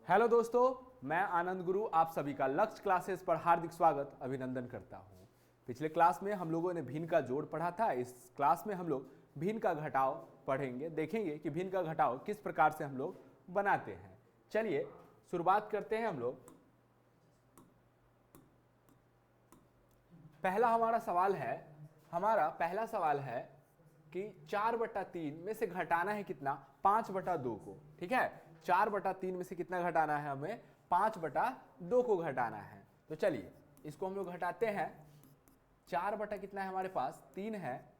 Hello दोस्तों, मैं आनंद गुरु आप सभी का लक्ष्य क्लासेस पर हार्दिक स्वागत अभिनंदन करता हूं। पिछले क्लास में हम लोगों ने भिन्न का जोड़ पढ़ा था। इस क्लास में हम लोग भिन्न का घटाव पढ़ेंगे, देखेंगे कि भिन्न का घटाव किस प्रकार से हम लोग बनाते हैं। चलिए शुरुआत करते हैं हम लोग। हमारा पहला सवाल है कि 4/3 में से घटाना है कितना, 5/2 को। ठीक है, 4/3 में से कितना घटाना है, हमें 5/2 को घटाना है। तो चलिए इसको हम लोग घटाते हैं। 4 बटा कितना है हमारे पास, 3 है,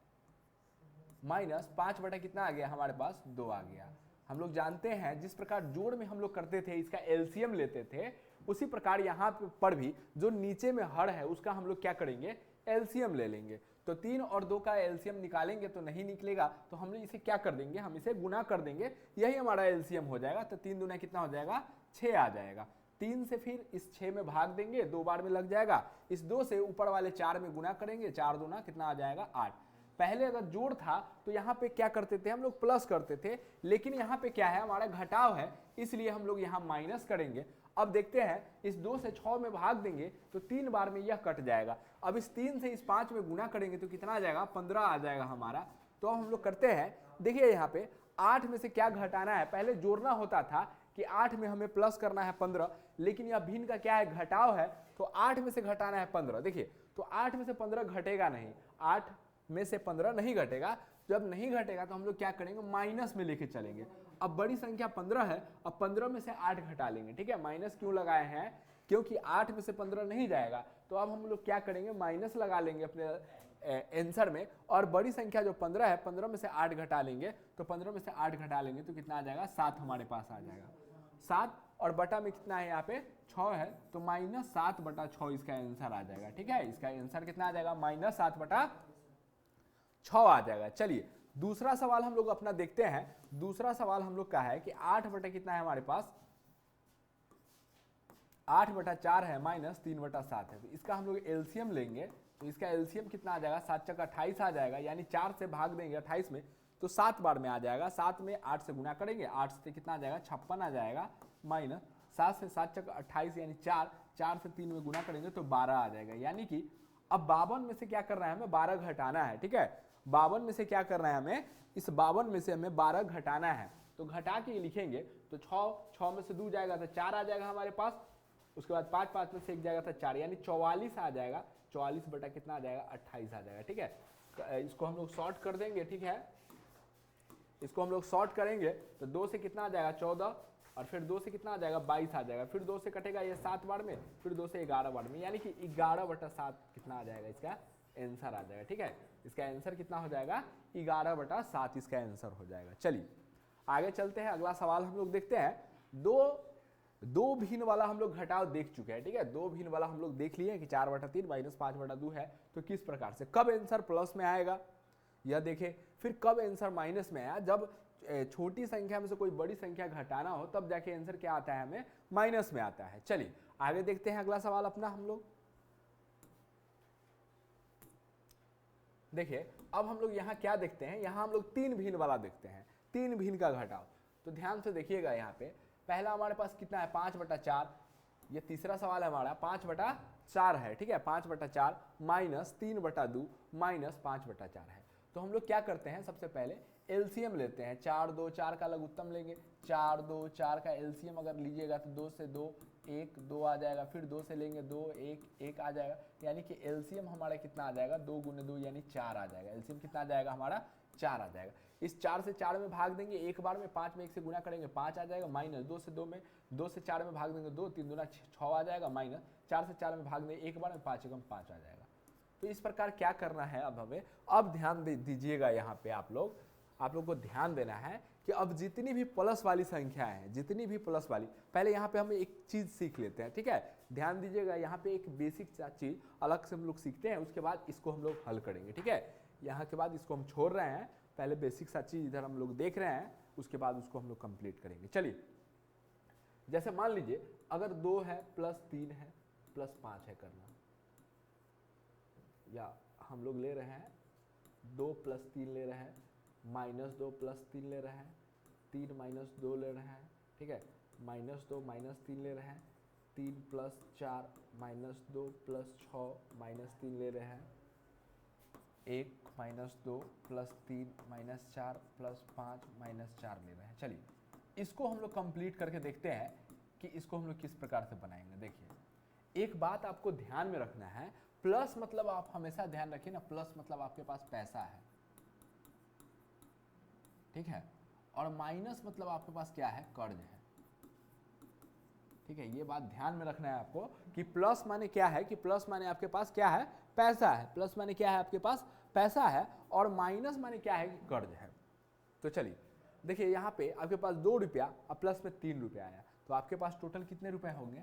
माइनस 5 बटा कितना आ गया हमारे पास, 2 आ गया। हम लोग जानते हैं जिस प्रकार जोड़ में हम लोग करते थे, इसका एलसीएम लेते थे, उसी प्रकार यहाँ पर भी जो नीचे में हर है उसका हम लोग क्या करेंगे, एलसीएम ले लेंगे। तो 3 और 2 का एलसीएम निकालेंगे तो नहीं निकलेगा, तो हम लोग इसे क्या कर देंगे, हम इसे गुना कर देंगे, यही हमारा एलसीएम हो जाएगा। तो 3 दूना कितना हो जाएगा, 6 आ जाएगा। 3 से फिर इस 6 में भाग देंगे, 2 बार में लग जाएगा। इस 2 से ऊपर वाले 4 में गुना करेंगे, 4 दूना कितना आ जाएगा, 8। पहले अगर जोड़ था तो यहाँ पे क्या करते थे हम लोग, प्लस करते थे, लेकिन यहाँ पे क्या है, हमारा घटाव है, इसलिए हम लोग यहाँ माइनस करेंगे। अब देखते हैं, इस 2 से 6 में भाग देंगे तो 3 बार में यह कट जाएगा। अब इस 3 से इस 5 में गुना करेंगे तो कितना आ जाएगा, 15 आ जाएगा हमारा। तो हम लोग करते हैं, देखिए यहाँ पे 8 में से क्या घटाना है, पहले जोड़ना होता था कि 8 में हमें प्लस करना है 15, लेकिन यह भिन्न का क्या है, घटाव है, तो 8 में से घटाना है 15। देखिए तो 8 में से 15 घटेगा नहीं, 8 में से 15 नहीं घटेगा। जब नहीं घटेगा तो हम लोग क्या करेंगे, माइनस में लेके चलेंगे। अब बड़ी संख्या 15 है, अब 15 में से 8 घटा लेंगे। ठीक है, माइनस क्यों लगाए हैं, क्योंकि 8 में से 15 नहीं जाएगा, तो अब हम लोग क्या करेंगे, माइनस लगा लेंगे अपने आंसर में। और बड़ी संख्या जो 15 है, 15 में से 8 घटा लेंगे, तो 15 में से 8 घटा लेंगे तो कितना आ जाएगा, 7 हमारे पास आ जाएगा। 7 और बटा में कितना है, यहाँ पे 6 है, तो -7/6 इसका आंसर आ जाएगा। ठीक है, इसका आंसर कितना आ जाएगा, -7/6 आ जाएगा। चलिए दूसरा सवाल हम लोग अपना देखते हैं। दूसरा सवाल हम लोग का है कि 8 बटा कितना है हमारे पास, 8/4 है, -3/7 है। तो इसका हम लोग एलसीएम लेंगे, तो इसका एलसीएम कितना आ जाएगा, 7 × 28 आ जाएगा, यानी 4 से भाग देंगे 28 में तो 7 बार में आ जाएगा। 7 में 8 से गुना करेंगे, 8 से कितना आ जाएगा, 56 आ जाएगा, माइनस 7 से 7 × 28 यानी 4, 4 से 3 में गुना करेंगे तो 12 आ जाएगा। यानी कि अब 52 में से क्या करना है, हमें 12 घटाना है। ठीक है, 52 में से क्या करना है हमें, इस 52 में से हमें 12 घटाना है। तो घटा के लिखेंगे तो 6 में से 2 जाएगा तो 4 आ जाएगा हमारे पास। उसके बाद 5 में से 1 जाएगा तो 4, यानी 44 आ जाएगा। 44 बटा कितना आ जाएगा, 28 आ जाएगा। ठीक है, इसको हम लोग शॉर्ट कर देंगे। ठीक है, इसको हम लोग शॉर्ट करेंगे तो 2 से कितना आ जाएगा, 14, और फिर 2 से कितना आ जाएगा, 22 आ जाएगा। फिर 2 से कटेगा ये 7 बार में, फिर 2 से 11 बार में, यानी कि 11/7 कितना आ जाएगा, इसका आंसर आ जाएगा। ठीक है, इसका आंसर कितना हो जाएगा, 11/7 इसका आंसर हो जाएगा। चलिए आगे चलते हैं, अगला सवाल हम लोग देखते हैं। दो भिन्न वाला हम लोग घटाव देख चुके हैं। ठीक है, 2 भिन्न वाला हम लोग देख लिए कि 4/3 -5/2 है, तो किस प्रकार से, कब आंसर प्लस में आएगा यह देखें, फिर कब आंसर माइनस में आया, जब छोटी संख्या में से कोई बड़ी संख्या घटाना हो तब जाके आंसर क्या आता है, हमें माइनस में आता है। चलिए आगे देखते हैं अगला सवाल अपना हम लोग। देखिए अब हम लोग यहाँ क्या देखते हैं, यहाँ हम लोग 3 भिन्न वाला देखते हैं, 3 भिन्न का घटाव। तो ध्यान से देखिएगा, यहाँ पे पहला हमारे पास कितना है, 5/4। ये तीसरा सवाल है हमारा, 5/4 है। ठीक है, 5/4 -3/2 -5/4 है। तो हम लोग क्या करते हैं, सबसे पहले एलसीएम लेते हैं। 4 2 4 का लघुत्तम लेंगे, 4 2 4 का एलसीएम अगर लीजिएगा तो 2 से 2 1 2 आ जाएगा, फिर 2 से लेंगे 2 1 1 आ जाएगा, यानी कि एलसीएम हमारा कितना आ जाएगा, 2 × 2 यानी 4 आ जाएगा। एलसीएम कितना आ जाएगा हमारा, 4 आ जाएगा। इस 4 से 4 में भाग देंगे एक बार में, 5 में 1 से गुना करेंगे 5 आ जाएगा, माइनस 2 से 2 में, 2 से 4 में भाग देंगे 2, 3 दूना 6 आ जाएगा, माइनस 4 से 4 में भाग देंगे एक बार में, 5 × 5 आ जाएगा। तो इस प्रकार क्या करना है अब हमें, अब ध्यान दीजिएगा, यहाँ पे आप लोग को ध्यान देना है कि अब जितनी भी प्लस वाली संख्या है, जितनी भी प्लस वाली, पहले यहाँ पे हम एक चीज सीख लेते हैं। ठीक है, ध्यान दीजिएगा, यहाँ पे एक बेसिक चीज अलग से हम लोग सीखते हैं, उसके बाद इसको हम लोग हल करेंगे। ठीक है, यहाँ के बाद इसको हम छोड़ रहे हैं, पहले बेसिक सा चीज इधर हम लोग देख रहे हैं, उसके बाद उसको हम लोग कंप्लीट करेंगे। चलिए जैसे मान लीजिए अगर 2 है +3 है +5 है करना, या हम लोग ले रहे हैं 2 + 3 ले रहे हैं, -2 + 3 ले रहे हैं, 3 - 2 ले रहे हैं। ठीक है, -2 -3 ले रहे हैं, 3 + 4 -2 + 6 -3 ले रहे हैं, 1 -2 + 3 -4 + 5 -4 ले रहे हैं। चलिए इसको हम लोग कंप्लीट करके देखते हैं कि इसको हम लोग किस प्रकार से बनाएंगे। देखिए एक बात आपको ध्यान में रखना है, प्लस मतलब आप हमेशा ध्यान रखिए ना, प्लस मतलब आपके पास पैसा है, ठीक है, और माइनस मतलब आपके पास क्या है, कर्ज है, ठीक है। ये बात ध्यान में रखना है आपको कि प्लस माने क्या है, कि प्लस माने आपके पास क्या है, पैसा है, प्लस माने क्या है, आपके पास पैसा है, और माइनस माने क्या है, कि कर्ज है। तो चलिए देखिए यहाँ पे आपके पास 2 रुपया और प्लस में 3 रुपया आया, तो आपके पास टोटल कितने रुपए होंगे,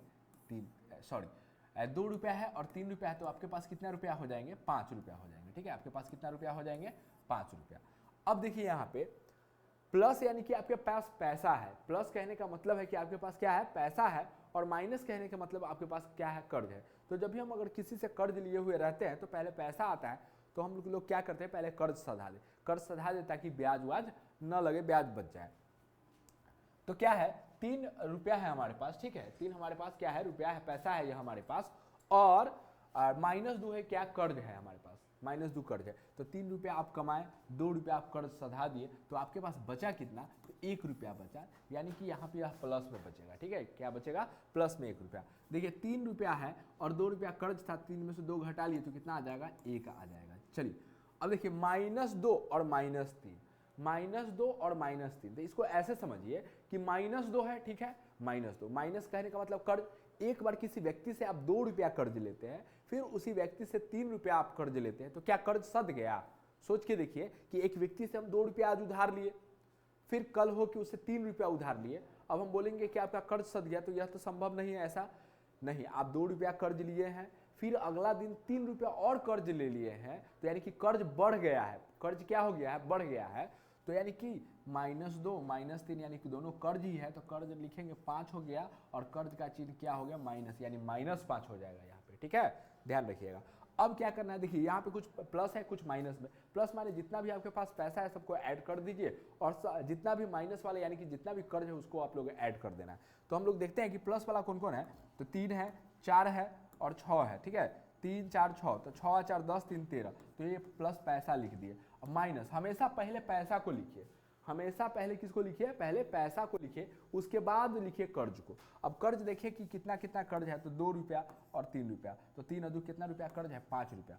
2 रुपया है और 3 रुपया है, तो आपके पास कितना रुपया हो जाएंगे, 5 रुपया हो जाएंगे, ठीक है। आपके पास कितना रुपया हो जाएंगे, 5 रुपया। अब देखिए यहाँ पे प्लस यानी कि आपके पास पैसा है, प्लस कहने का मतलब है कि आपके पास क्या है, पैसा है, और माइनस कहने का मतलब आपके पास क्या है, कर्ज है। तो जब भी हम अगर किसी से कर्ज लिए हुए रहते हैं तो पहले पैसा आता है, तो हम लोग क्या करते हैं, पहले कर्ज सधा दे, कर्ज सधा दे ताकि ब्याज व्याज न लगे, ब्याज बच जाए। तो क्या है, 3 रुपया है हमारे पास, ठीक है, 3 हमारे पास क्या है, रुपया है, पैसा है ये हमारे पास, और -2 है क्या, कर्ज है हमारे पास, -2 कर्ज है। तो 3 रुपया आप कमाए, 2 रुपया आप कर्ज सधा दिए, तो आपके पास बचा कितना, तो 1 रुपया बचा, यानी कि यहाँ पे यह प्लस में बचेगा, ठीक है। क्या बचेगा, प्लस में 1 रुपया। देखिए 3 रुपया है और 2 रुपया कर्ज था, 3 में से 2 घटा लिए तो कितना आ जाएगा, 1 आ जाएगा। चलिए अब देखिए -2 और -3, -2 और -3, तो इसको ऐसे समझिए कि -2 है, ठीक है, -2, माइनस कहने का मतलब कर्ज। एक बार किसी व्यक्ति से आप 2 रुपया कर्ज लेते हैं, फिर उसी व्यक्ति से 3 रुपया आप कर्ज लेते हैं, तो क्या कर्ज सध गया, सोच के देखिए कि एक व्यक्ति से हम 2 रुपया आज उधार लिए, फिर कल हो कि उससे 3 रुपया उधार लिए, अब हम बोलेंगे कि आपका कर्ज सध गया, तो यह तो संभव नहीं है, ऐसा नहीं। आप 2 रुपया कर्ज लिए हैं, फिर अगला दिन 3 रुपया और कर्ज ले लिए हैं, तो यानी कि कर्ज बढ़ गया है, कर्ज क्या हो गया है, बढ़ गया है। तो यानी कि -2 -3 यानी कि दोनों कर्ज ही है, तो कर्ज लिखेंगे 5 हो गया, और कर्ज का चिन्ह क्या हो गया, माइनस, यानी -5 हो जाएगा यहाँ पे, ठीक है, ध्यान रखिएगा। अब क्या करना है, देखिए यहाँ पे कुछ प्लस है कुछ माइनस में, प्लस माने जितना भी आपके पास पैसा है सबको ऐड कर दीजिए, और जितना भी माइनस वाला यानी कि जितना भी कर्ज है उसको आप लोग ऐड कर देना है। तो हम लोग देखते हैं कि प्लस वाला कौन कौन है, तो 3 है, 4 है और 6 है, ठीक है, 3 4 6, तो 6 4 10 3 13, तो ये प्लस पैसा लिख दिए। अब माइनस, हमेशा पहले पैसा को लिखिए, हमेशा पहले किसको लिखिए, पहले पैसा को लिखिए, उसके बाद लिखिए कर्ज को। अब कर्ज देखिए कि कितना कितना कर्ज है, तो 2 रुपया और 3 रुपया, तो 3 और 2 कितना रुपया कर्ज है, 5 रुपया,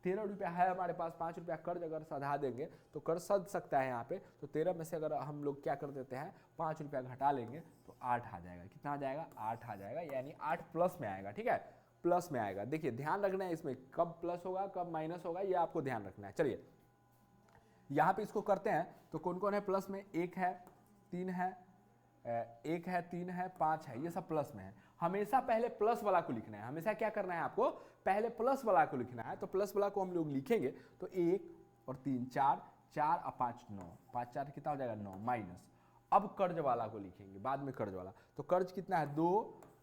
13 रुपया है हमारे पास, 5 रुपया कर्ज अगर सधा देंगे तो कर्ज सध सकता है यहाँ पे। तो 13 में से अगर हम लोग क्या कर देते हैं, 5 रुपया घटा लेंगे तो 8 आ जाएगा, कितना आ जाएगा, 8 आ जाएगा, यानी 8 प्लस में आएगा, ठीक है, प्लस में आएगा। देखिए ध्यान रखना है इसमें, कब प्लस होगा कब माइनस होगा, ये आपको ध्यान रखना है। चलिए यहाँ पे इसको करते हैं, तो कौन कौन है प्लस में, 1 है, 3 है, 1 है, 3 है, 5 है, ये सब प्लस में है। हमेशा पहले प्लस वाला को लिखना है, हमेशा क्या करना है आपको, पहले प्लस वाला को लिखना है। तो प्लस वाला को हम लोग लिखेंगे, तो 1 और 3 4, 4 और 5 9, 5 4 कितना हो जाएगा, 9, माइनस। अब कर्ज वाला को लिखेंगे, बाद में कर्ज वाला, तो कर्ज कितना है, 2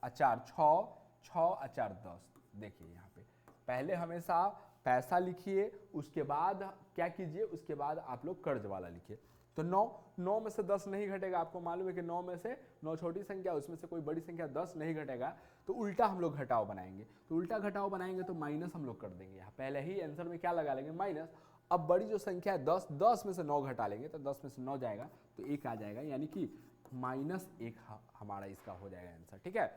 और 4 6, 6 और 4 10। देखिए यहाँ पे पहले हमेशा पैसा लिखिए, उसके बाद क्या कीजिए, उसके बाद आप लोग कर्ज वाला लिखिए। तो 9 में से 10 नहीं घटेगा, आपको मालूम है कि 9 में से 9 छोटी संख्या, उसमें से कोई बड़ी संख्या 10 नहीं घटेगा, तो उल्टा हम लोग घटाव बनाएंगे। तो उल्टा घटाव बनाएंगे तो माइनस हम लोग कर देंगे, यहाँ पहले ही आंसर में क्या लगा लेंगे, माइनस। अब बड़ी जो संख्या है 10, 10 में से 9 घटा लेंगे, तो 10 में से 9 जाएगा तो 1 आ जाएगा, यानी कि -1 हमारा इसका हो जाएगा आंसर, ठीक है।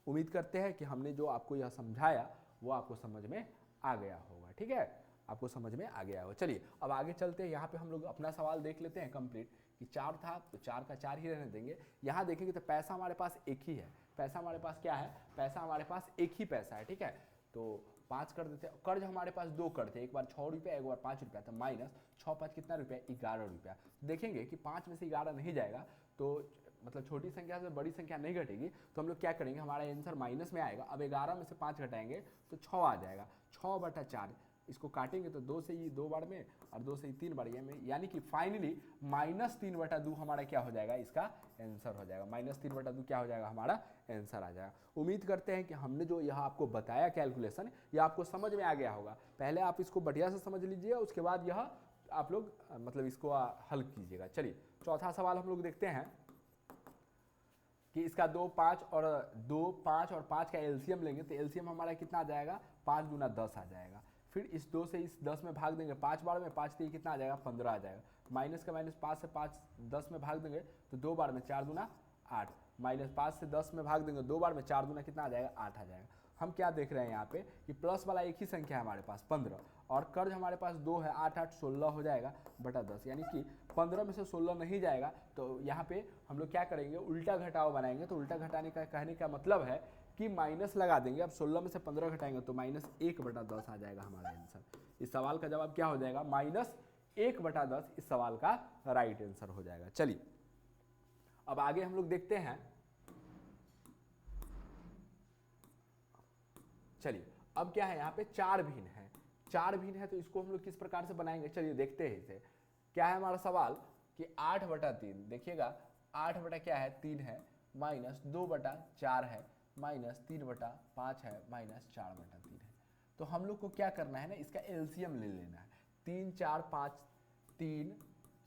उम्मीद करते हैं कि हमने जो आपको यह समझाया वो आपको समझ में आ गया होगा, ठीक है, आपको समझ में आ गया होगा। चलिए अब आगे चलते हैं, यहाँ पे हम लोग अपना सवाल देख लेते हैं कंप्लीट, कि 4 था तो 4 का 4 ही रहने देंगे। यहाँ देखेंगे तो पैसा हमारे पास एक ही है, पैसा हमारे पास क्या है, पैसा हमारे पास एक ही पैसा है, ठीक है, तो 5 कर देते हैं। कर्ज हमारे पास 2 कर्ज थे, एक बार 6 रुपया एक बार 5 रुपया, तो माइनस 6 5 कितना रुपया, 11 रुपया। देखेंगे कि 5 में से 11 नहीं जाएगा, तो मतलब छोटी संख्या से बड़ी संख्या नहीं घटेगी, तो हम लोग क्या करेंगे, हमारा आंसर माइनस में आएगा। अब 11 में से 5 घटाएंगे तो 6 आ जाएगा, 6/4, इसको काटेंगे तो 2 से ही 2 बार में और 2 से ही 3 बार में, यानी कि फाइनली -3/2 हमारा क्या हो जाएगा, इसका आंसर हो जाएगा। -3/2 क्या हो जाएगा, हमारा आंसर आ जाएगा। उम्मीद करते हैं कि हमने जो यह आपको बताया कैलकुलेशन, यह आपको समझ में आ गया होगा। पहले आप इसको बढ़िया से समझ लीजिए, उसके बाद यह आप लोग मतलब इसको हल कीजिएगा। चलिए चौथा सवाल हम लोग देखते हैं। कि इसका 2 5 और 2 5 और 5 का एलसीएम लेंगे तो एलसीएम हमारा कितना आ जाएगा, 5 गुना 10 आ जाएगा। फिर इस 2 से इस 10 में भाग देंगे 5 बार में, 5 से कितना आ जाएगा, 15 आ जाएगा। माइनस का माइनस 5 से 5 10 में भाग देंगे तो 2 बार में 4 दूना 8, माइनस 5 से 10 में भाग देंगे 2 बार में, 4 दूना कितना आ जाएगा, 8 आ जाएगा। हम क्या देख रहे हैं यहाँ पे कि प्लस वाला एक ही संख्या है हमारे पास 15, और कर्ज हमारे पास 2 है, 8 8 16 हो जाएगा बटा 10, यानी कि 15 में से 16 नहीं जाएगा। तो यहाँ पे हम लोग क्या करेंगे, उल्टा घटाव बनाएंगे। तो उल्टा घटाने का कहने का मतलब है कि माइनस लगा देंगे। अब 16 में से 15 घटाएंगे तो -1 बटा 10 आ जाएगा हमारा आंसर। इस सवाल का जवाब क्या हो जाएगा, -1 बटा 10 इस सवाल का राइट आंसर हो जाएगा। चलिए अब आगे हम लोग देखते हैं। चलिए अब क्या है, यहाँ पे 4 भिन्न है, 4 भिन्न है तो इसको हम लोग किस प्रकार से बनाएंगे, चलिए देखते हैं इसे। क्या है हमारा सवाल कि 8 बटा 3, देखिएगा 8 बटा क्या है, 3 है, माइनस 2 बटा 4 है, माइनस 3 बटा 5 है, माइनस 4 बटा 3 है। तो हम लोग को क्या करना है ना, इसका एलसीएम ले लेना है। 3 4 5 3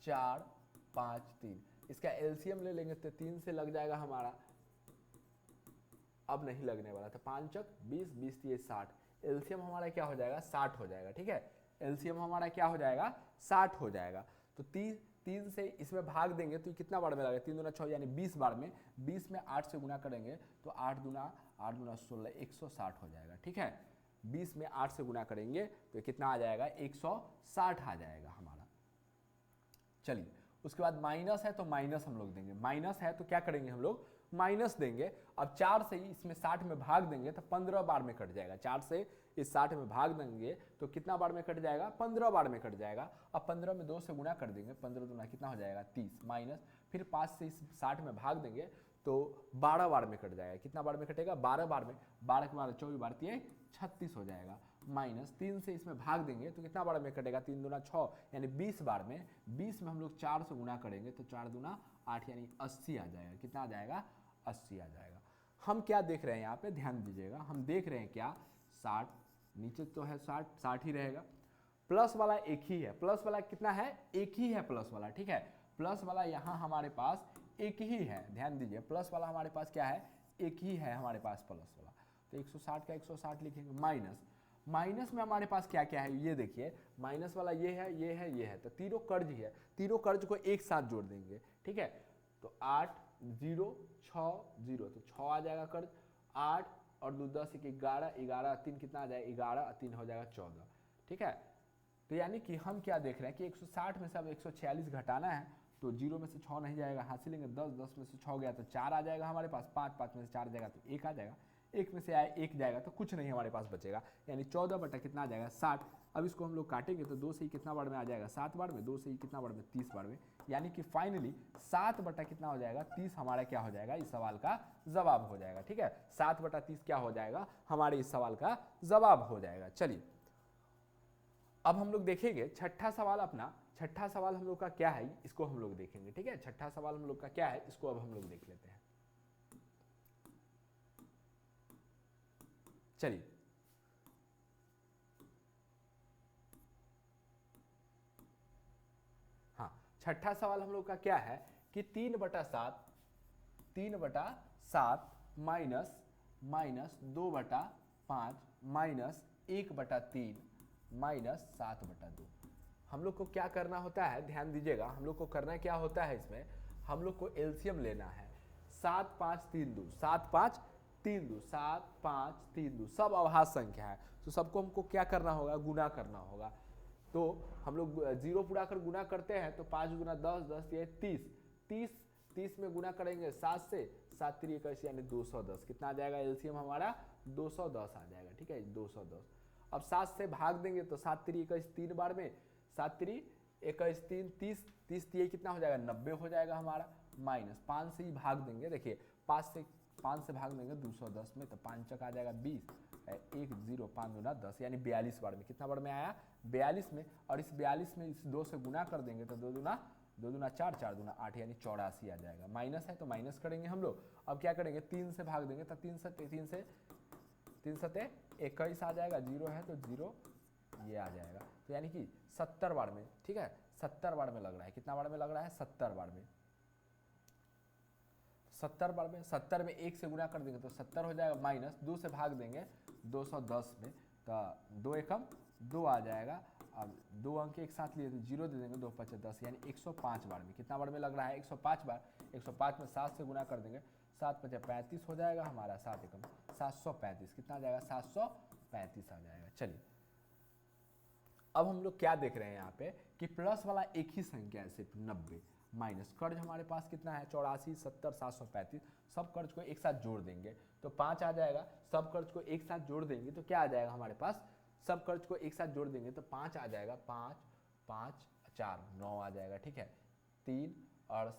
4 5 3, इसका एलसीएम ले लेंगे तो 3 से लग जाएगा हमारा, अब नहीं लगने वाला था, 5 चक 20 20 3 60, एलसीएम हमारा क्या हो जाएगा, 60 हो जाएगा। ठीक है, एलसीएम हमारा क्या हो जाएगा, 60 हो जाएगा। तो 3 से इसमें भाग देंगे तो कितना बार में लगेगा, 3 दूना 6 यानी 20 बार में, 20 में 8 से गुना करेंगे तो 8 दूना 16 160 हो जाएगा। ठीक है, 20 में 8 से गुना करेंगे तो कितना आ जाएगा, 160 आ जाएगा हमारा। चलिए उसके बाद माइनस है तो माइनस हम लोग देंगे, माइनस है तो क्या करेंगे हम लोग, माइनस देंगे। अब 4 से इसमें 60 में भाग देंगे तो 15 बार में कट जाएगा। 4 से इस 60 में भाग देंगे तो कितना बार में कट जाएगा, 15 बार में कट जाएगा। अब 15 में 2 से गुना कर देंगे, 15 दूना कितना हो जाएगा, 30, माइनस फिर 5 से इस 60 में भाग देंगे तो 12 बार में कट जाएगा। कितना बार में कटेगा, 12 बार में, 12 के बाद 24 बार 36 हो जाएगा। माइनस 3 से इसमें भाग देंगे तो कितना बार में कटेगा, 3 दूना 6 यानी 20 बार में, 20 में हम लोग 4 से गुना करेंगे तो 4 दूना 8 यानी 80 आ जाएगा। कितना आ जाएगा, 80 आ जाएगा। हम क्या देख रहे हैं यहाँ पे, ध्यान दीजिएगा, हम देख रहे हैं क्या, 60, नीचे तो है 60 ही रहेगा। प्लस वाला एक ही है, प्लस वाला कितना है, एक ही है प्लस वाला। ठीक है, प्लस वाला यहाँ हमारे पास एक ही है, ध्यान दीजिए, प्लस वाला हमारे पास क्या है, एक ही है हमारे पास प्लस वाला। तो 160 का 160 लिखेंगे। माइनस, माइनस में हमारे पास क्या क्या है, ये देखिए, माइनस वाला ये है, ये है, ये है, तो तीनों कर्ज ही है, तीनों कर्ज को एक साथ जोड़ देंगे। ठीक है, तो 8 0 6 0, तो 6 आ जाएगा कर्ज, 8 और 2 10 1 11, 11 3 कितना आ जाएगा, 11 3 हो जाएगा 14। ठीक है, तो यानी कि हम क्या देख रहे हैं कि 160 में से अब 146 घटाना है तो 0 में से 6 नहीं जाएगा, हाथ से लेंगे 10, 10 में से 6 गया तो 4 आ जाएगा हमारे पास, 5 5 में से 4 जाएगा तो 1 आ जाएगा, 1 में से आए 1 जाएगा तो कुछ नहीं हमारे पास बचेगा, यानी 14 बटा कितना आ जाएगा, 60। अब इसको हम लोग काटेंगे तो 2 से ही कितना बार में आ जाएगा, 7 बार में, 2 से ही कितना बार में, 30 बार में, यानी कि फाइनली 7 बटा कितना हो जाएगा, 30 हमारा क्या हो जाएगा, इस सवाल का जवाब हो जाएगा। ठीक है, 7 बटा 30 क्या हो जाएगा, हमारे इस सवाल का जवाब हो जाएगा। चलिए अब हम लोग देखेंगे छठा सवाल अपना, छठा सवाल हम लोग का क्या है इसको हम लोग देखेंगे। ठीक है, छठा सवाल हम लोग का क्या है इसको अब हम लोग देख लेते हैं। चलिए हाँ, छठा सवाल हम लोग का क्या है कि 3 बटा 7 माइनस 2 बटा 5 माइनस 1 बटा 3 माइनस 7 बटा 2। हम लोग को क्या करना होता है, ध्यान दीजिएगा, हम लोग को करना क्या होता है इसमें, हम लोग को एलसीएम लेना है। 7 5 3 2, 7 5 3 2, 7 5 3 2, सब अभाज्य संख्या है तो सबको हमको क्या करना होगा, गुना करना होगा। तो हम लोग 0 पूरा कर गुना करते हैं तो 5 गुना 10, 10 ये 30, 30 में गुना करेंगे 7 से, 7 3 21 यानी 210, कितना आ जाएगा एलसीएम हमारा, 210 आ जाएगा। ठीक है, 210। अब 7 से भाग देंगे तो 7 3 21 3 बार में, 7 3 21 3 30, 30 3 कितना हो जाएगा, 90 हो जाएगा हमारा। माइनस 5 से ही भाग देंगे, देखिए 5 से भाग देंगे 210 में तो 5 चक आ जाएगा 20, 1 0 5 दूना 10 यानी 42 बार में, कितना बार में आया, 42 में। और इस 42 में इस 2 से गुना कर देंगे तो 2 दूना 4, 4 दूना 8 यानी 84 आ जाएगा। माइनस है तो माइनस करेंगे हम लोग। अब क्या करेंगे, 3 से भाग देंगे तो 3 सते 21 आ जाएगा, 0 है तो 0 ये आ जाएगा, तो यानी कि 70 बार में। ठीक है, 70 बार में लग रहा है, कितना बार में लग रहा है, 70 बार में। 70 बार में 70 में 1 से गुना कर देंगे तो 70 हो जाएगा, माइनस 2 से भाग देंगे 210 में, तो 2 एकम 2 आ जाएगा। अब 2 अंक एक साथ लिए तो 0 दे देंगे, 2 5 10 यानी 105 बार में। कितना बार में लग रहा है? 105 बार। 105 में 7 से गुना कर देंगे, 7 5 35 हो जाएगा हमारा, 7 एकम 735। कितना आ जाएगा? 735 आ जाएगा। चलिए अब हम लोग क्या देख रहे हैं यहाँ पे कि प्लस वाला एक ही संख्या है सिर्फ 90, माइनस कर्ज हमारे पास कितना है? 84 70 735। सब कर्ज को एक साथ जोड़ देंगे तो 5 आ जाएगा। सब कर्ज को एक साथ जोड़ देंगे तो क्या आ जाएगा हमारे पास? सब कर्ज को एक साथ जोड़ देंगे तो 5 आ जाएगा। 5 5 4 9 आ जाएगा। ठीक है, 3 और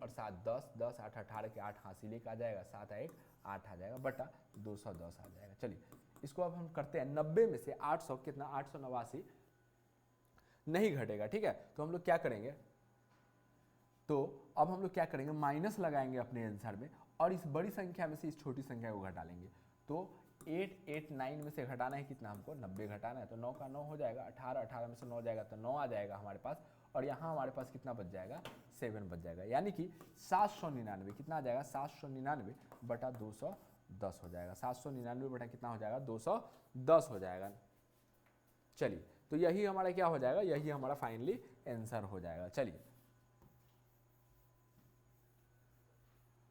7 10 10 8 18 के 8 हासिल एक आ जाएगा, 7 1 8 आ जाएगा बटा 210 आ जाएगा। चलिए इसको अब हम करते हैं 90 में से 800 कितना? 889 नहीं घटेगा। ठीक है, तो हम लोग क्या करेंगे? तो अब हम लोग क्या करेंगे? माइनस लगाएंगे अपने आंसर में और इस बड़ी संख्या में से इस छोटी संख्या को घटा लेंगे। तो 889 में से घटाना है कितना? हमको 90 घटाना है, तो 9 का 9 हो जाएगा। 18 18 में से 9 जाएगा तो 9 आ जाएगा हमारे पास। और यहाँ हमारे पास कितना बच जाएगा? 7 बच जाएगा, यानी कि 799। कितना आ जाएगा? 799 बटा 210 हो जाएगा। 799 बटा कितना हो जाएगा? 210 हो जाएगा। चलिए तो यही हमारा क्या हो जाएगा? यही हमारा फाइनली आंसर हो जाएगा। चलिए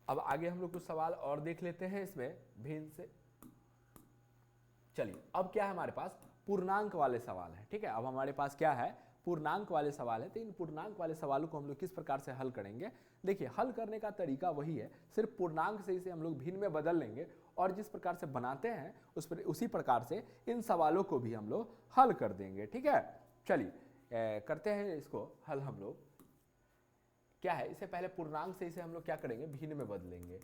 अब आगे हम लोग कुछ सवाल और देख लेते हैं इसमें भिन्न से। चलिए अब क्या है हमारे पास? पूर्णांक वाले सवाल है। ठीक है, अब हमारे पास क्या है? पूर्णांक वाले सवाल है। तो इन पूर्णांक वाले सवालों को हम लोग किस प्रकार से हल करेंगे? देखिए हल करने का तरीका वही है, सिर्फ पूर्णांक से इसे हम लोग भिन्न में बदल लेंगे और जिस प्रकार से बनाते हैं उसी प्रकार से इन सवालों को भी हम लोग हल कर देंगे। ठीक है, चलिए करते हैं इसको हल हम लोग। क्या है? इससे पहले पूर्णांक से इसे हम लोग क्या करेंगे? भिन्न में बदलेंगे।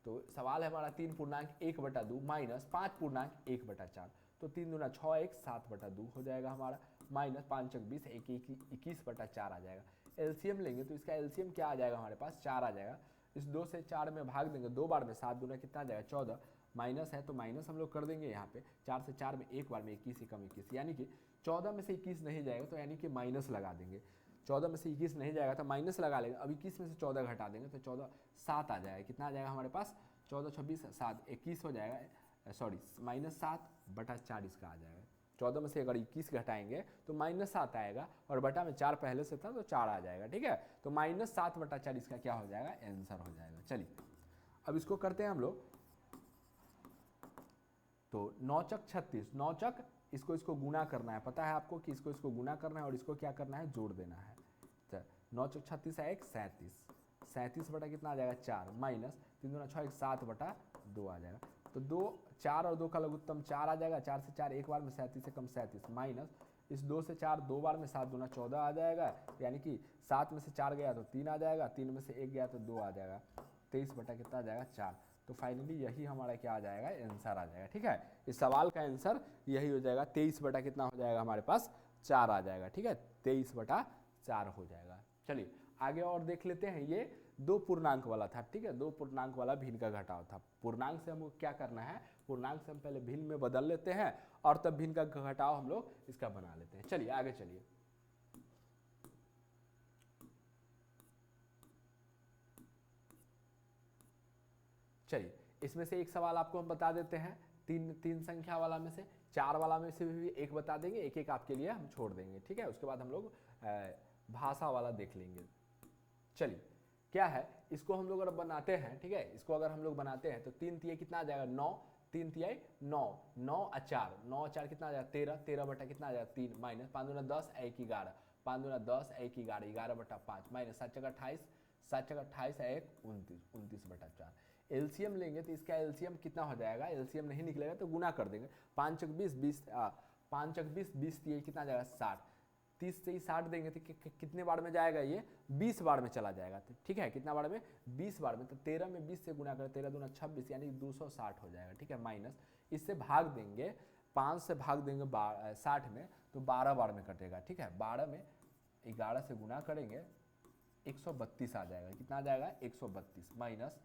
तो सवाल है हमारा 3 पूर्णांक 1/2 माइनस 5 पूर्णांक 1/4। तो 3 दूना 6 1 7/2 हो जाएगा हमारा, माइनस 5 1 20 1 21/4 आ जाएगा। एलसीएम लेंगे तो इसका एलसीएम क्या आ जाएगा हमारे पास? 4 आ जाएगा। इस 2 से 4 में भाग देंगे 2 बार में, 7 दूना कितना आ जाएगा? 14। माइनस है तो माइनस हम लोग कर देंगे यहाँ पे। 4 से 4 में एक बार में 21 कम 21, यानी कि 14 में से 21 नहीं जाएगा तो यानी कि माइनस लगा देंगे। 14 में से 21 नहीं जाएगा तो माइनस लगा लेंगे। अब 21 में से 14 घटा देंगे तो 14 7 आ जाएगा। कितना आ जाएगा हमारे पास? 14 26 7 21 हो जाएगा, सॉरी माइनस 7 बटा 4 इसका आ जाएगा। 14 में से अगर 21 घटाएंगे तो माइनस 7 आएगा और बटा में 4 पहले से था तो 4 आ जाएगा। ठीक है, तो माइनस 7 बटा 4 इसका क्या हो जाएगा? आंसर हो जाएगा। चलिए अब इसको करते हैं हम लोग। तो 9 चक 36, 9 चक इसको गुना करना है। पता है आपको कि इसको गुना करना है और इसको क्या करना है? जोड़ देना है। तो 9 चक 36 है 1 37, 37 बटा कितना आ जाएगा? 4 माइनस 3 दूना 6 7 बटा 2 आ जाएगा। तो 2 4 और 2 का लघुत्तम 4 आ जाएगा। 4 से 4 एक बार में 37 से कम 37, माइनस इस 2 से 4 दो बार में 7 दूना 14 आ जाएगा, यानी कि 7 में से 4 गया तो 3 आ जाएगा, 3 में से 1 गया तो 2 आ जाएगा। 23 बटा कितना आ जाएगा? 4। तो फाइनली यही हमारा क्या आ जाएगा? आंसर आ जाएगा। ठीक है, इस सवाल का आंसर यही हो जाएगा। 23 बटा कितना हो जाएगा हमारे पास? 4 आ जाएगा। ठीक है, 23 बटा 4 हो जाएगा। चलिए आगे और देख लेते हैं। ये 2 पूर्णांक वाला था। ठीक है, 2 पूर्णांक वाला भिन्न का घटाव था। पूर्णांक से हमको क्या करना है? पूर्णांक से हम पहले भिन्न में बदल लेते हैं और तब भिन्न का घटाव हम लोग इसका बना लेते हैं। चलिए आगे चलिए। चलिए इसमें से एक सवाल आपको हम बता देते हैं। तीन संख्या वाला में से, 4 वाला में से भी एक बता देंगे, एक एक आपके लिए हम छोड़ देंगे। ठीक है, उसके बाद हम लोग भाषा वाला देख लेंगे। चलिए क्या है? इसको हम लोग अगर बनाते हैं, ठीक है, इसको अगर हम लोग बनाते हैं तो 3 तिहाई कितना आ जाएगा? 9, 3 तिहाई 9, 9 और 4, 9 और 4 कितना आ जाएगा? 13, 13 बटा कितना आ जाएगा? 3 माइनस 5 दूना 10 1 11, 5 दूना 10 1 11, 11 बटा 5 माइनस 7 चौका 28, 7 चौका 28 1 29, 29 बटा 4। एलसीएम लेंगे तो इसका एलसीएम कितना हो जाएगा? एलसीएम नहीं निकलेगा तो गुना कर देंगे। 5 चौक 20, 20 5 चौक 20, 20 तिहाई कितना आ जाएगा? 60। 30 से ही 60 देंगे तो कितने बार में जाएगा? ये 20 बार में चला जाएगा। तो ठीक है, कितना बार में? 20 बार में। तो 13 में 20 से गुना करें, 13 दूना 26 यानी 260 हो जाएगा। ठीक है, माइनस इससे भाग देंगे, 5 से भाग देंगे 60 में तो 12 बार में कटेगा। ठीक है, 12 में 11 से गुना करेंगे 132 आ जाएगा। कितना आ जाएगा? 132 माइनस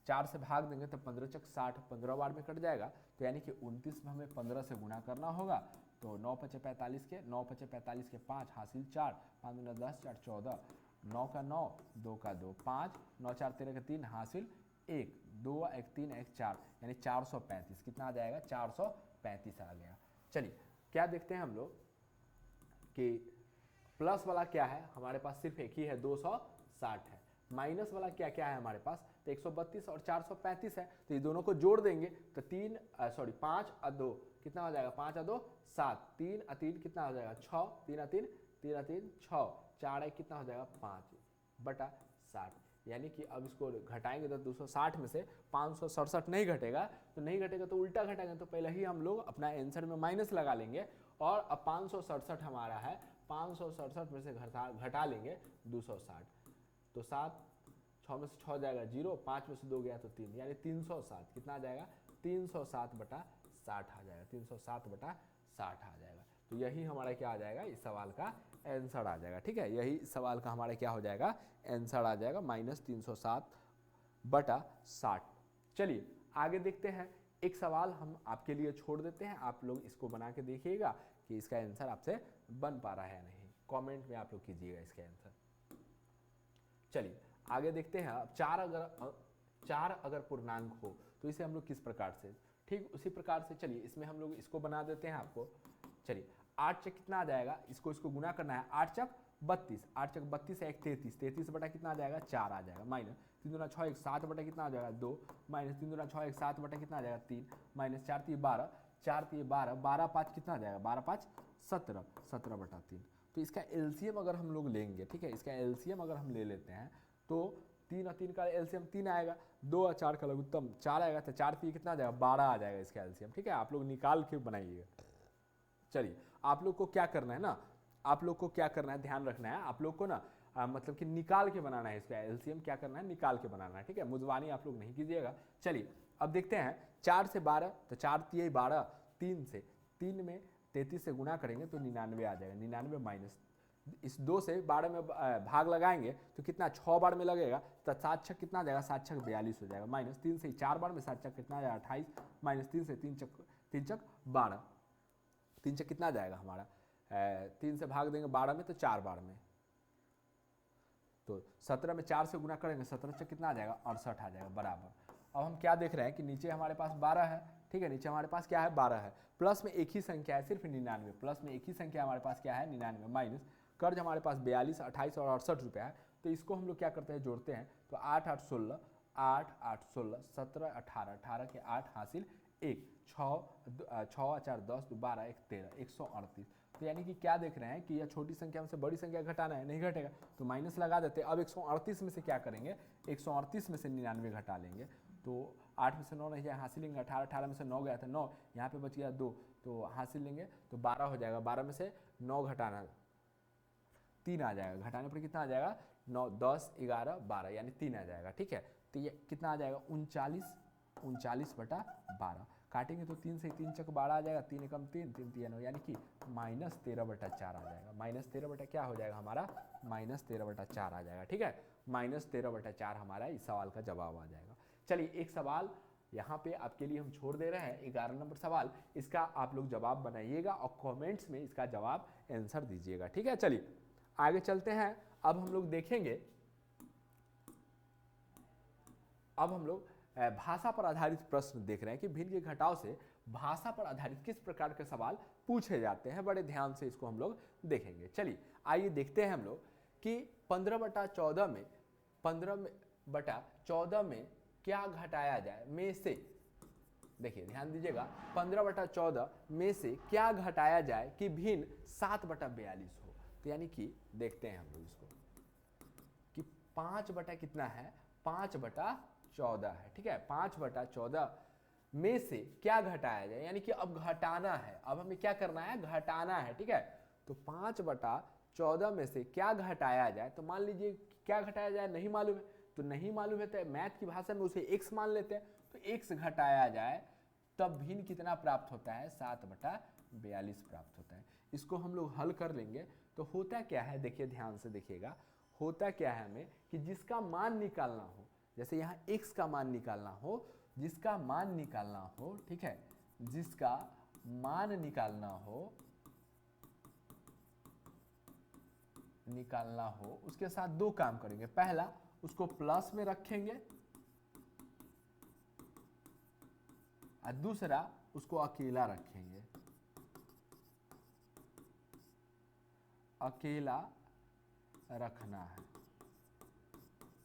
4 से भाग देंगे तो 15 चक 60, 15 बार में कट जाएगा। तो यानी कि 29 में हमें 15 से गुना करना होगा। तो 9 5 45 के 9 5 45 के 5 हासिल 4, 5 दूना 10 4 14, 9 का 9, 2 का 2, 5, 9 4 13 का 3, हासिल 1, 2 1 3 1 4, यानी 435। कितना आ जाएगा? 435 आ गया। चलिए क्या देखते हैं हम लोग कि प्लस वाला क्या है, हमारे पास सिर्फ एक ही है 260 है। माइनस वाला क्या क्या है हमारे पास, तो 132 और 435 है। तो ये दोनों को जोड़ देंगे तो 5 और 2 कितना हो जाएगा? 5 और 2 7, 3 और 3 कितना हो जाएगा? 6, 3 और 3 3 और 3 6, 4 1 कितना हो जाएगा? 5/60। यानी कि अब इसको घटाएंगे तो 260 में से 567 नहीं घटेगा, तो नहीं घटेगा तो उल्टा घटाएंगे। तो पहले ही हम लोग अपना आंसर में माइनस लगा लेंगे और अब 567 हमारा है, 567 में से घटा लेंगे 260, तो 7 6 में से 6 जाएगा 0, 5 में से 2 गया तो 3, यानी 307। कितना आ जाएगा? 307/60 आ जाएगा, 307/60 आ जाएगा। तो यही हमारा क्या आ जाएगा? इस सवाल का आंसर आ जाएगा। ठीक है, यही सवाल का हमारा क्या हो जाएगा? आंसर आ जाएगा, -307/60। चलिए आगे देखते हैं। एक सवाल हम आपके लिए छोड़ देते हैं, आप लोग इसको बना के देखिएगा कि इसका आंसर आपसे बन पा रहा है या नहीं। कमेंट में आप लोग कीजिएगा इसका आंसर। चलिए आगे देखते हैं। अब चार अगर पूर्णांक हो तो इसे हम लोग किस प्रकार से, ठीक उसी प्रकार से चलिए इसमें हम लोग इसको बना देते हैं आपको। चलिए 8 चक कितना आ जाएगा? इसको गुना करना है, 8 चक 32, 8 चक 32 है 33, 33 बटा कितना आ जाएगा? 4 आ जाएगा, माइनस 3 दूना 6 1 7 बटा कितना आ जाएगा? 2, माइनस 3 दूना 6 1 7 बटा कितना आ जाएगा? 3, माइनस 4 3 12, 4 3 12, 12 5 कितना आ जाएगा? 12 5 17, 17/3। तो इसका एलसीएम अगर हम लोग लेंगे, ठीक है, इसका एलसीएम अगर हम ले लेते हैं तो 3 और 3 का एलसीएम 3 आएगा, 2 और 4 का लघुत्तम 4 आएगा, तो 4 3 कितना आ जाएगा? 12 आ जाएगा इसका एलसीएम। ठीक है, आप लोग निकाल के बनाइएगा। चलिए आप लोग को क्या करना है ना, आप लोग को क्या करना है, ध्यान रखना है आप लोग को ना, मतलब कि निकाल के बनाना है इसका एलसीएम। क्या करना है? निकाल के बनाना है। ठीक है, मुजवानी आप लोग नहीं कीजिएगा। चलिए अब देखते हैं। 4 से 12, तो 4 3 12, 3 से 3 में 33 से गुना करेंगे तो 99 आ जाएगा, 99 माइनस इस 2 से 12 में भाग लगाएंगे तो कितना? 6 बार में लगेगा, तो 7 छक कितना आ जाएगा? 7 छक 42 हो जाएगा, माइनस 3 से 4 बार में 7 छक कितना आ जाएगा? 28, माइनस 3 से 3 छक 12, 3 छक कितना आ जाएगा हमारा? 3 से भाग देंगे 12 में तो 4 बार में, तो 17 में 4 से गुना करेंगे, 17 छक कितना आ जाएगा? 68 आ जाएगा, बराबर। अब हम क्या देख रहे हैं कि नीचे हमारे पास 12 है। ठीक है, नीचे हमारे पास क्या है? 12 है। प्लस में एक ही संख्या है, सिर्फ 99, प्लस में एक ही संख्या हमारे पास क्या है? 99, माइनस कर्ज हमारे पास 42, 28 और 68 रुपया है। तो इसको हम लोग क्या करते हैं? जोड़ते हैं। तो 8 8 16, 8 8 16, 17 18, 18 के 8 हासिल 1, 6 4 10, 12 1 13, 138। तो यानी कि क्या देख रहे हैं कि यह छोटी संख्या में से बड़ी संख्या घटाना है, नहीं घटेगा तो माइनस लगा देते हैं। अब 138 में से क्या करेंगे? 138 में से 99 घटा लेंगे, तो 8 में से 9 नहीं जाए, हासिल लेंगे। 18 18 में से 9 गया था 9, यहाँ पे बच गया 2, तो हासिल लेंगे तो 12 हो जाएगा। 12 में से 9 घटाना 3 आ जाएगा, घटाने पर कितना आ जाएगा? 9 10 11 12, यानी 3 आ जाएगा। ठीक है, तो ये कितना आ जाएगा? 39/12। काटेंगे तो 3 से 3 चक 12 आ जाएगा, 3 एकम 3 3 3, यानी कि -13/4 आ जाएगा। -13 बटा क्या हो जाएगा हमारा? -13/4 आ जाएगा। ठीक है, -13/4 हमारा इस सवाल का जवाब आ जाएगा। चलिए एक सवाल यहाँ पे आपके लिए हम छोड़ दे रहे हैं, 11 नंबर सवाल। इसका आप लोग जवाब बनाइएगा और कमेंट्स में इसका जवाब आंसर दीजिएगा। ठीक है, चलिए आगे चलते हैं। अब हम लोग देखेंगे, अब हम लोग भाषा पर आधारित प्रश्न देख रहे हैं कि भिन्न के घटाव से भाषा पर आधारित किस प्रकार के सवाल पूछे जाते हैं। बड़े ध्यान से इसको हम लोग देखेंगे। चलिए आइए देखते हैं हम लोग कि 15/14 में 15/14 में क्या घटाया जाए में से, देखिए ध्यान दीजिएगा, 15/14 में से क्या घटाया जाए कि भिन्न 7/42 हो। तो यानी कि देखते हैं हम लोग इसको कि 5 कितना है? 5/14 है। ठीक है, 5/14 में से क्या घटाया जाए, यानी कि अब घटाना है, अब हमें क्या करना है? घटाना है। ठीक है, तो 5/14 में से क्या घटाया जाए, तो मान लीजिए क्या घटाया जाए नहीं मालूम है, तो नहीं मालूम है तो मैथ की भाषा में उसे x मान लेते हैं। तो x घटाया जाए तब भिन्न कितना प्राप्त होता है? 7/42 प्राप्त होता है। इसको हम लोग हल कर लेंगे तो होता क्या है, देखिए ध्यान से देखिएगा, होता क्या है हमें कि जिसका मान निकालना हो, जैसे यहाँ x का मान निकालना हो, जिसका मान निकालना हो, ठीक है, जिसका मान निकालना हो निकालना हो उसके साथ दो काम करेंगे। पहला, उसको प्लस में रखेंगे और दूसरा उसको अकेला रखेंगे। अकेला रखना है,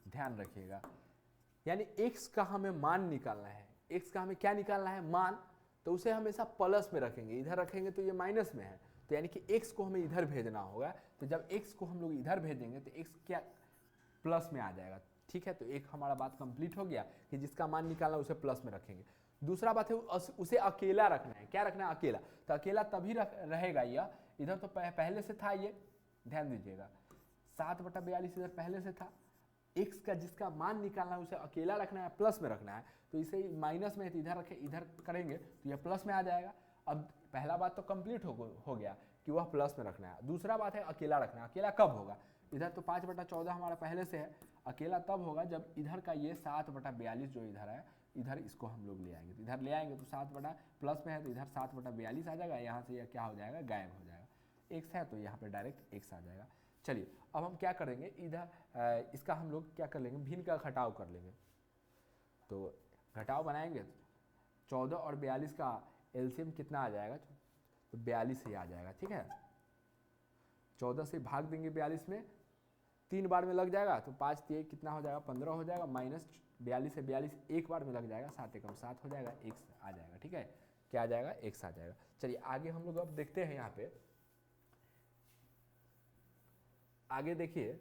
ध्यान रखिएगा। यानी x का हमें मान निकालना है। x का हमें क्या निकालना है? मान। तो उसे हमेशा प्लस में रखेंगे, इधर रखेंगे तो ये माइनस में है, तो यानी कि x को हमें इधर भेजना होगा। तो जब x को हम लोग इधर भेजेंगे तो x क्या प्लस में आ जाएगा। ठीक है, तो एक हमारा बात कंप्लीट हो गया कि जिसका मान निकालना उसे प्लस में रखेंगे। दूसरा बात है उसे अकेला रखना है। क्या रखना है? अकेला। तो अकेला तभी रहेगा यह, इधर तो पहले से था, ये ध्यान दीजिएगा 7/42 इधर पहले से था। x का जिसका मान निकालना है उसे अकेला रखना है, प्लस में रखना है। तो इसे माइनस में है तो इधर रखे, इधर करेंगे तो यह प्लस में आ जाएगा। अब पहला बात तो कंप्लीट हो गया कि वह प्लस में रखना है। दूसरा बात है अकेला रखना है। अकेला कब होगा? इधर तो 5/14 हमारा पहले से है, अकेला तब होगा जब इधर का ये 7/42 जो इधर है, इधर इसको हम लोग ले आएंगे। तो इधर ले आएंगे तो 7 प्लस में है तो इधर 7/42 आ जाएगा, यहाँ से यह क्या हो जाएगा? गायब हो जाएगा। x है तो यहाँ पे डायरेक्ट x आ जाएगा। चलिए अब हम क्या करेंगे, इधर इसका हम लोग क्या कर लेंगे? भिन्न का घटाव कर लेंगे। तो घटाव बनाएंगे, 14 और 42 का एलसीएम कितना आ जाएगा? तो 42 ही आ जाएगा। ठीक है, 14 से भाग देंगे 42 में, 3 बार में लग जाएगा तो 5 3 कितना हो जाएगा? 15 हो जाएगा। माइनस 42 से 42 एक बार में लग जाएगा, 7 एकम 7 हो जाएगा, x आ जाएगा। ठीक है, क्या आ जाएगा? x आ जाएगा। चलिए आगे हम लोग अब देखते हैं। यहाँ पे आगे देखिए,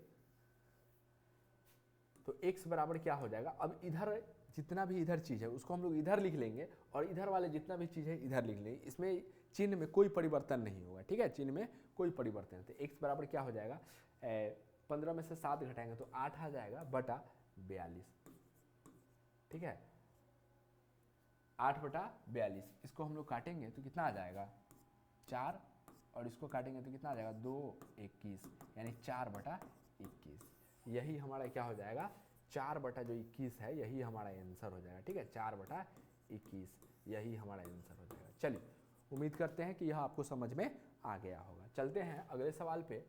तो x बराबर क्या हो जाएगा? अब इधर जितना भी इधर चीज़ है उसको हम लोग इधर लिख लेंगे और इधर वाले जितना भी चीज़ है इधर लिख लेंगे। इसमें चिन्ह में कोई परिवर्तन नहीं होगा। ठीक है, चिन्ह में कोई परिवर्तन नहीं। तो x बराबर क्या हो जाएगा? 15 में से 7 घटाएंगे तो 8 आ जाएगा बटा 42। ठीक है, 8/42। इसको हम लोग काटेंगे तो कितना आ जाएगा? 4, और इसको काटेंगे तो कितना आ जाएगा? 2 21, यानी 4/21। यही हमारा क्या हो जाएगा? 4/21 है, यही हमारा आंसर हो जाएगा। ठीक है, 4/21 यही हमारा आंसर हो जाएगा। चलिए उम्मीद करते हैं कि यह आपको समझ में आ गया होगा। चलते हैं अगले सवाल पे।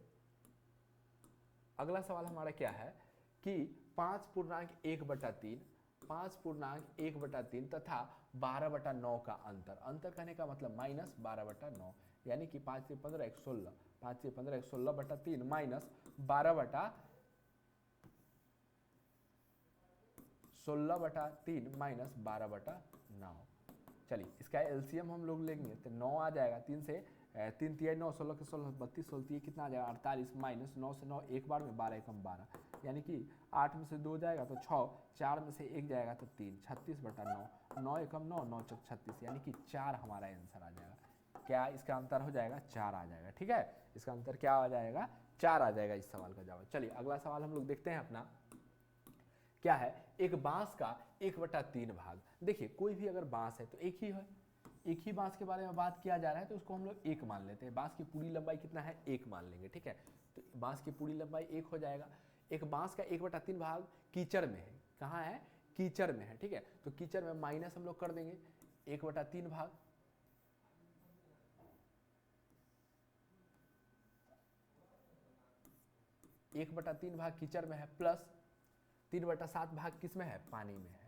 अगला सवाल हमारा क्या है कि 5.1/3 5.1/3 तथा 12/9 का अंतर कहने का मतलब माइनस 12/9, यानी कि 5 से 15 116, 5 से 15 116/3 माइनस 12/16/3 माइनस 12/9। चलिए इसका एलसीएम हम लोग लेंगे तो 9 आ जाएगा। 3 से 3 3 9 16 के 16 32 16 कितना आ जाएगा? 48 माइनस 9 से 9 एक बार में 12 एकम 12, यानी कि 8 में से 2 जाएगा तो 6, 4 में से 1 जाएगा तो 3, 36/9, 9 एकम 9, 9 चौक 36, यानी कि 4 हमारा आंसर आ जाएगा। क्या इसका अंतर हो जाएगा? 4 आ जाएगा। ठीक है, इसका अंतर क्या आ जाएगा? 4 आ जाएगा इस सवाल का जवाब। चलिए अगला सवाल हम लोग देखते हैं अपना। क्या है? एक बांस का 1/3 भाग। देखिए कोई भी अगर बांस है तो एक ही है, एक ही बांस के बारे में बात किया जा रहा है तो उसको हम लोग 1 मान लेते हैं। बांस की पूरी लंबाई कितना है? 1 मान लेंगे। ठीक है, तो बांस की पूरी लंबाई 1 हो जाएगा। एक बांस का 1/3 भाग कीचड़ में है। कहाँ है? कीचड़ में है। ठीक है, तो कीचड़ में माइनस हम लोग कर देंगे 1/3 भाग, एक बटा 3 भाग कीचड़ में है, प्लस 3/7 भाग किस में है? पानी में है।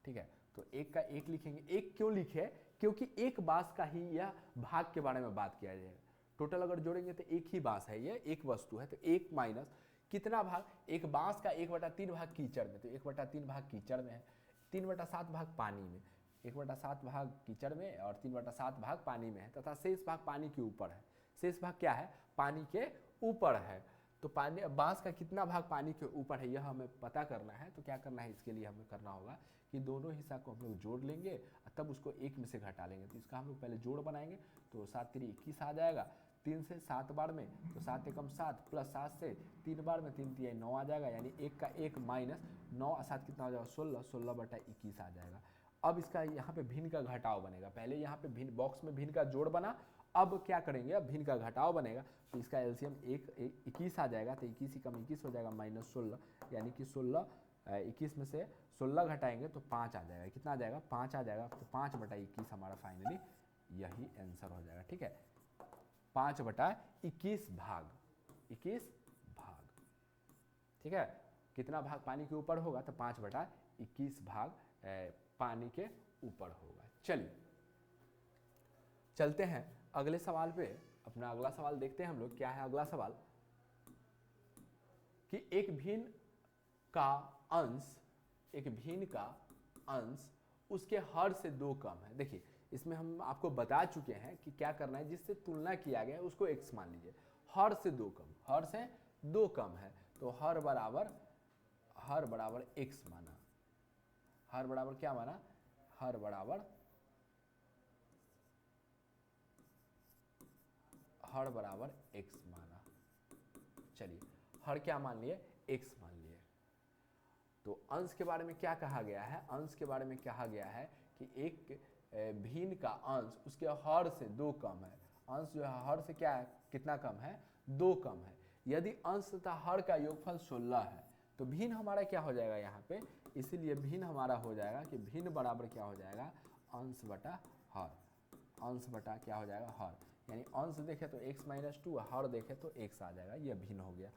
ठीक है, तो 1 का 1 लिखेंगे। 1 क्यों लिखे? क्योंकि एक बांस का ही यह भाग के बारे में बात किया जाएगा। टोटल अगर जोड़ेंगे तो एक ही बांस है, ये एक वस्तु है, तो 1 माइनस कितना भाग? एक बांस का 1/3 भाग कीचड़ में, तो 1/3 भाग कीचड़ में है, 3/7 भाग पानी में, 1/7 भाग कीचड़ में और 3/7 भाग पानी में है, तथा शेष भाग पानी के ऊपर है। शेष भाग क्या है? पानी के ऊपर है। तो पानी बांस का कितना भाग पानी के ऊपर है यह हमें पता करना है। तो क्या करना है? इसके लिए हमें करना होगा कि दोनों हिस्सा को हम लोग जोड़ लेंगे और तब उसको 1 में से घटा लेंगे। तो इसका हम लोग पहले जोड़ बनाएंगे, तो 7 3 21 आ जाएगा। 3 से 7 बार में तो 7 एकम 7 प्लस 7 से 3 बार में 3 3 9 आ जाएगा, यानी 1 का 1 माइनस 9 और 7 कितना हो जाएगा? 16, 16/21 आ जाएगा। अब इसका यहाँ पे भिन्न का घटाव बनेगा। पहले यहाँ पे भिन्न बॉक्स में भिन्न का जोड़ बना, अब क्या करेंगे? अब भिन्न का घटाव बनेगा, तो इसका एलसीएम 21 आ जाएगा। तो 21 कम 21 हो जाएगा माइनस 16, यानी कि 16 21 में से 16 घटाएंगे तो 5 आ जाएगा। कितना आ जाएगा? 5 आ जाएगा। तो 5/21 हमारा फाइनली यही आंसर हो जाएगा। ठीक है, 5/21 भाग, 21 ठीक है, कितना भाग पानी के ऊपर होगा, तो 5/21 भाग पानी के ऊपर होगा। चलिए चलते हैं अगले सवाल पे। अपना अगला सवाल देखते हैं हम लोग। क्या है अगला सवाल कि एक भिन्न का अंश उसके हर से 2 कम है। देखिए इसमें हम आपको बता चुके हैं कि क्या करना है, जिससे तुलना किया गया है उसको x मान लीजिए। हर से 2 कम, हर से 2 कम है तो हर बराबर x माना। हर बराबर क्या माना, हर बराबर x माना। चलिए हर क्या मान लिए, x मान लिए। तो अंश के बारे में क्या कहा गया है, अंश के बारे में कहा गया है कि एक भिन्न का अंश उसके हर से 2 कम है। अंश जो है हर से क्या है, कितना कम है, 2 कम है। यदि अंश तथा हर का योगफल 16 है तो भिन्न हमारा क्या हो जाएगा यहाँ पे, इसीलिए भिन्न हमारा हो जाएगा कि भिन्न बराबर क्या हो जाएगा, अंश बटा हर। अंश बटा क्या हो जाएगा, हर। यानी अंश देखे तो x - 2, हर देखे तो x आ जाएगा, यह भिन्न हो गया।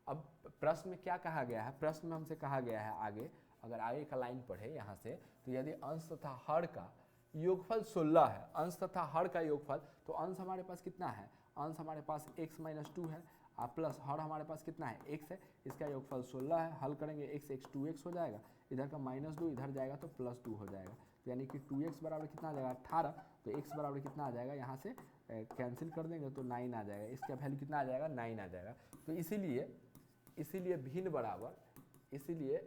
अब प्रश्न में क्या कहा गया है, प्रश्न में हमसे कहा गया है आगे, अगर आगे का लाइन पढ़े यहाँ से, तो यदि अंश तथा हर का योगफल 16 है, अंश तथा हर का योगफल, तो अंश हमारे पास कितना है, अंश हमारे पास x - 2 है, प्लस हर हमारे पास कितना है, x है, इसका योगफल 16 है। हल करेंगे x 2x हो जाएगा, इधर का -2 इधर जाएगा तो +2 हो जाएगा, यानी कि 2x बराबर कितना आ जाएगा, 18। तो x बराबर कितना आ जाएगा, यहाँ से कैंसिल कर देंगे तो 9 आ जाएगा, इसका वैल्यू कितना आ जाएगा, 9 आ जाएगा। तो इसीलिए भिन्न बराबर, इसीलिए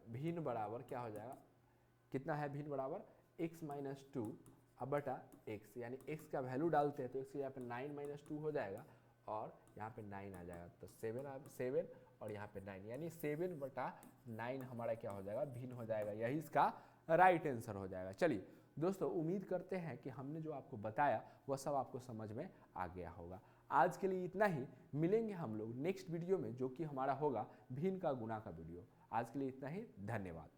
भिन्न बराबर क्या हो जाएगा, कितना है भिन्न बराबर, x - 2 बटा x, यानी x का वैल्यू डालते हैं तो x यहाँ पे 9 - 2 हो जाएगा और यहाँ पे 9 आ जाएगा, तो 7 और यहाँ पे 9, यानी 7/9 हमारा क्या हो जाएगा, भिन्न हो जाएगा। यही इसका राइट आंसर हो जाएगा। चलिए दोस्तों, उम्मीद करते हैं कि हमने जो आपको बताया वह सब आपको समझ में आ गया होगा। आज के लिए इतना ही, मिलेंगे हम लोग नेक्स्ट वीडियो में, जो कि हमारा होगा भिन्न का गुणा का वीडियो। आज के लिए इतना ही, धन्यवाद।